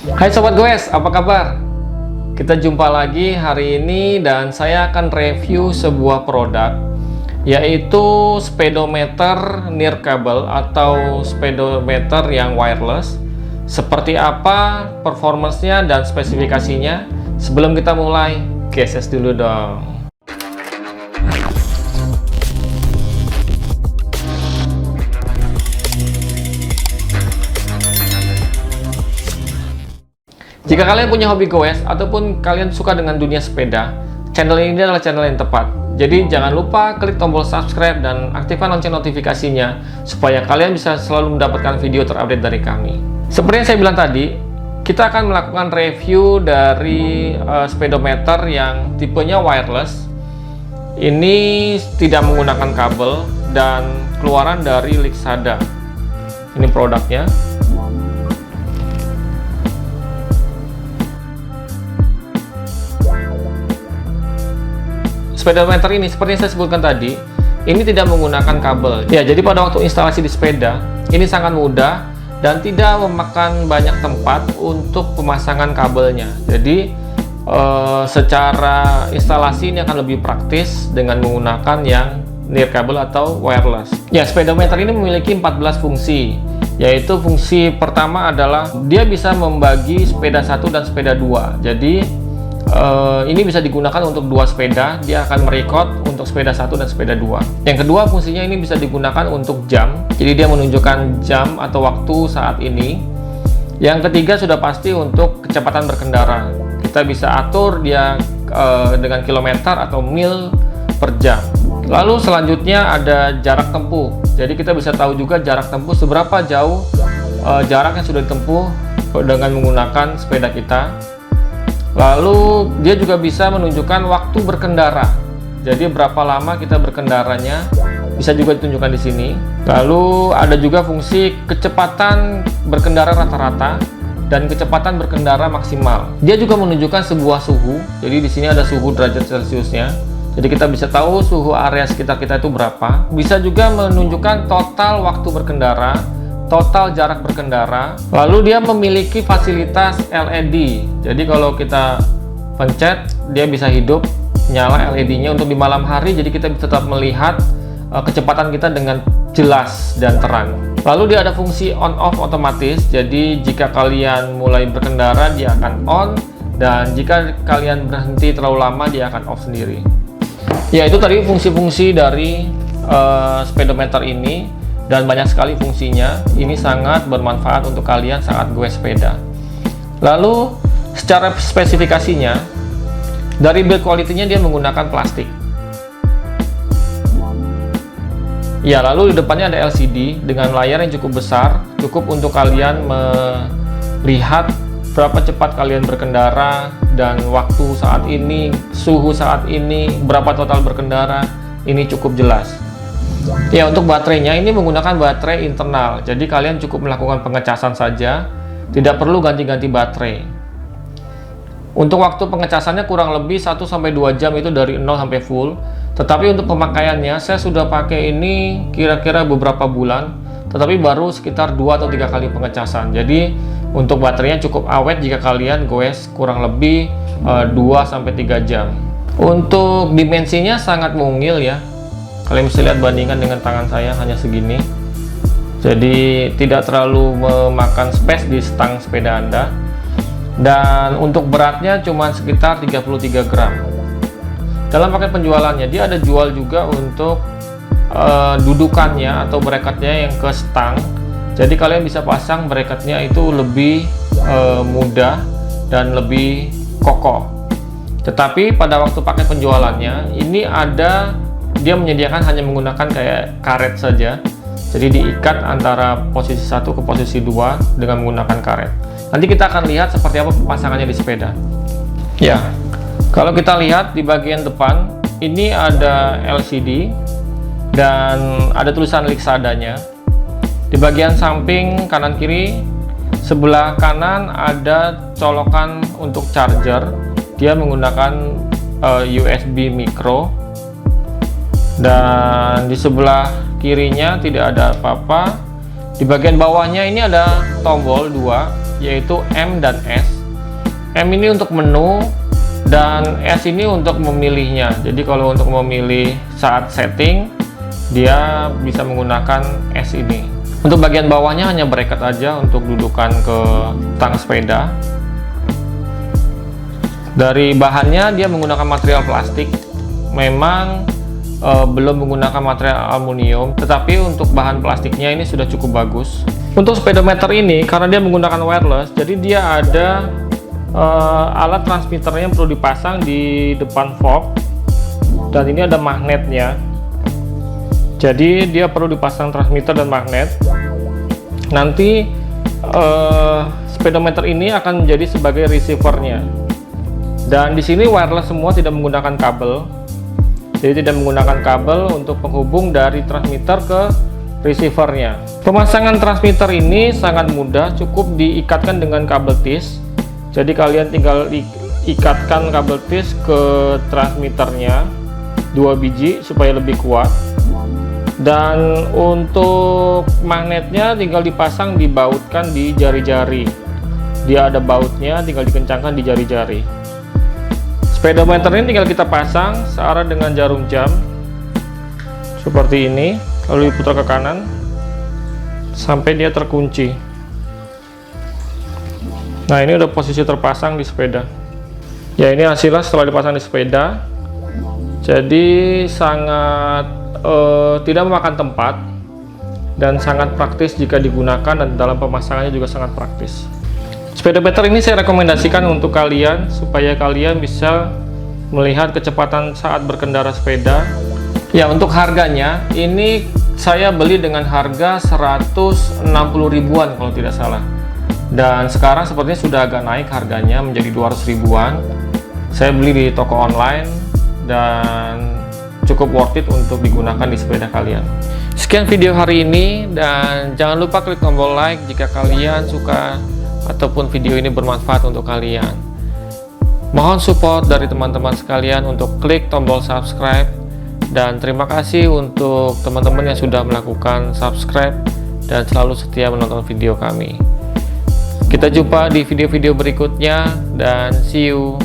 Hai Sobat Goes, apa kabar? Kita jumpa lagi hari ini dan saya akan review sebuah produk, yaitu speedometer nirkabel atau speedometer yang wireless. Seperti apa performance-nya dan spesifikasinya? Sebelum kita mulai, geses dulu dong. Jika kalian punya hobi goes ataupun kalian suka dengan dunia sepeda, channel ini adalah channel yang tepat. Jadi jangan lupa klik tombol subscribe dan aktifkan lonceng notifikasinya supaya kalian bisa selalu mendapatkan video terupdate dari kami. Seperti yang saya bilang tadi, kita akan melakukan review dari speedometer yang tipenya wireless. Ini tidak menggunakan kabel dan keluaran dari Lixada. Ini produknya. Speedometer ini seperti yang saya sebutkan tadi, ini tidak menggunakan kabel. Ya, jadi pada waktu instalasi di sepeda, ini sangat mudah dan tidak memakan banyak tempat untuk pemasangan kabelnya. Jadi secara instalasi ini akan lebih praktis dengan menggunakan yang nirkabel atau wireless. Ya, speedometer ini memiliki 14 fungsi, yaitu fungsi pertama adalah dia bisa membagi sepeda 1 dan sepeda 2. Jadi ini bisa digunakan untuk dua sepeda, dia akan merekod untuk sepeda 1 dan sepeda 2. Yang kedua, fungsinya ini bisa digunakan untuk jam, jadi dia menunjukkan jam atau waktu saat ini. Yang ketiga sudah pasti untuk kecepatan berkendara, kita bisa atur dia dengan kilometer atau mil per jam. Lalu selanjutnya ada jarak tempuh, jadi kita bisa tahu juga jarak tempuh seberapa jauh jarak yang sudah ditempuh dengan menggunakan sepeda kita. Lalu dia juga bisa menunjukkan waktu berkendara. Jadi berapa lama kita berkendaranya bisa juga ditunjukkan di sini. Lalu ada juga fungsi kecepatan berkendara rata-rata dan kecepatan berkendara maksimal. Dia juga menunjukkan sebuah suhu. Jadi di sini ada suhu derajat Celciusnya. Jadi kita bisa tahu suhu area sekitar kita itu berapa. Bisa juga menunjukkan total waktu berkendara, total jarak berkendara. Lalu dia memiliki fasilitas LED. Jadi kalau kita pencet, dia bisa hidup nyala LED-nya untuk di malam hari. Jadi kita bisa tetap melihat kecepatan kita dengan jelas dan terang. Lalu dia ada fungsi on off otomatis. Jadi jika kalian mulai berkendara, dia akan on, dan jika kalian berhenti terlalu lama, dia akan off sendiri. Ya, itu tadi fungsi-fungsi dari speedometer ini. Dan banyak sekali fungsinya. Ini sangat bermanfaat untuk kalian saat goes sepeda. Lalu secara spesifikasinya, dari build quality-nya dia menggunakan plastik. Ya, lalu di depannya ada LCD dengan layar yang cukup besar, cukup untuk kalian melihat berapa cepat kalian berkendara dan waktu saat ini, suhu saat ini, berapa total berkendara. Ini cukup jelas. Ya, untuk baterainya ini menggunakan baterai internal, jadi kalian cukup melakukan pengecasan saja, tidak perlu ganti-ganti baterai. Untuk waktu pengecasannya kurang lebih 1-2 jam itu dari 0 sampai full. Tetapi untuk pemakaiannya saya sudah pakai ini kira-kira beberapa bulan, tetapi baru sekitar 2 atau 3 kali pengecasan. Jadi untuk baterainya cukup awet jika kalian goes kurang lebih 2-3 jam. Untuk dimensinya sangat mungil ya. Kalian bisa lihat bandingkan dengan tangan saya, hanya segini. Jadi tidak terlalu memakan space di stang sepeda Anda. Dan untuk beratnya cuma sekitar 33 gram. Dalam paket penjualannya dia ada jual juga untuk dudukannya atau bracketnya yang ke stang. Jadi kalian bisa pasang bracketnya itu lebih mudah dan lebih kokoh. Tetapi pada waktu paket penjualannya ini dia menyediakan hanya menggunakan kayak karet saja. Jadi diikat antara posisi 1 ke posisi 2 dengan menggunakan karet. Nanti kita akan lihat seperti apa pemasangannya di sepeda. Ya, kalau kita lihat di bagian depan ini ada LCD dan ada tulisan Lixada-nya. Di bagian samping kanan kiri, sebelah kanan ada colokan untuk charger. Dia menggunakan USB micro. Dan di sebelah kirinya tidak ada apa-apa. Di bagian bawahnya ini ada tombol dua, yaitu M dan S. M ini untuk menu dan S ini untuk memilihnya. Jadi kalau untuk memilih saat setting, dia bisa menggunakan S ini. Untuk bagian bawahnya hanya bracket aja untuk dudukan ke tang sepeda. Dari bahannya dia menggunakan material plastik. Memang belum menggunakan material aluminium, tetapi untuk bahan plastiknya ini sudah cukup bagus. Untuk speedometer ini karena dia menggunakan wireless, jadi dia ada alat transmitternya yang perlu dipasang di depan fork, dan ini ada magnetnya. Jadi dia perlu dipasang transmitter dan magnet. Nanti speedometer ini akan menjadi sebagai receivernya. Dan di sini wireless semua, tidak menggunakan kabel. Jadi tidak menggunakan kabel untuk penghubung dari transmitter ke receivernya. Pemasangan transmitter ini sangat mudah, cukup diikatkan dengan kabel tis. Jadi kalian tinggal ikatkan kabel tis ke transmitternya 2 biji supaya lebih kuat. Dan untuk magnetnya tinggal dipasang, dibautkan di jari-jari. Dia ada bautnya, tinggal dikencangkan di jari-jari. Speedometer ini tinggal kita pasang searah dengan jarum jam seperti ini, lalu diputar ke kanan sampai dia terkunci. Nah, ini udah posisi terpasang di sepeda. Ya, ini hasilnya setelah dipasang di sepeda. Jadi sangat tidak memakan tempat dan sangat praktis jika digunakan, dan dalam pemasangannya juga sangat praktis. Speedometer ini saya rekomendasikan untuk kalian supaya kalian bisa melihat kecepatan saat berkendara sepeda. Ya, untuk harganya ini saya beli dengan harga 160 ribuan kalau tidak salah. Dan sekarang sepertinya sudah agak naik harganya menjadi 200 ribuan. Saya beli di toko online dan cukup worth it untuk digunakan di sepeda kalian. Sekian video hari ini, dan jangan lupa klik tombol like jika kalian suka ataupun video ini bermanfaat untuk kalian. Mohon support dari teman-teman sekalian untuk klik tombol subscribe, dan terima kasih untuk teman-teman yang sudah melakukan subscribe dan selalu setia menonton video kami. Kita jumpa di video-video berikutnya, dan see you.